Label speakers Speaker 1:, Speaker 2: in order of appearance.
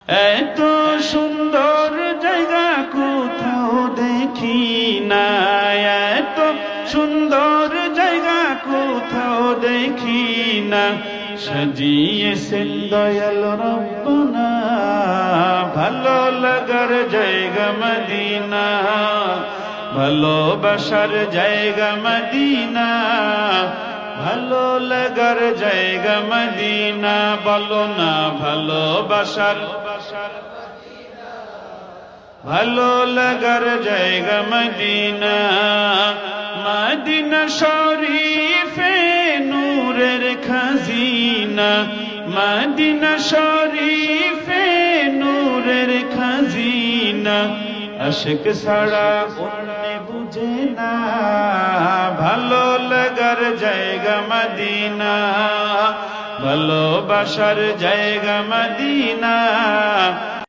Speaker 1: এত সুন্দর জায়গা কোথাও দেখি না, এত সুন্দর জায়গা কোথাও দেখি না। সাজিয়েছেন দয়াল রব্বানা ভালো লাগার জায়গা মদিনা, ভালোবাসার জায়গা মদিনা, ভালো লাগার জায়গা মদিনা। বলো না ভালোবাসার, ভালো লাগার জায়গা মদিনা। মদিনা শরীফে নূরের খাজিনা, মদিনা শরীফে নূরের খাজিনা। আশিক ছাড়া অন্য বুঝে না ভালো লাগার জায়গা মদিনা, ভালোবাসার জায়গা মদিনা।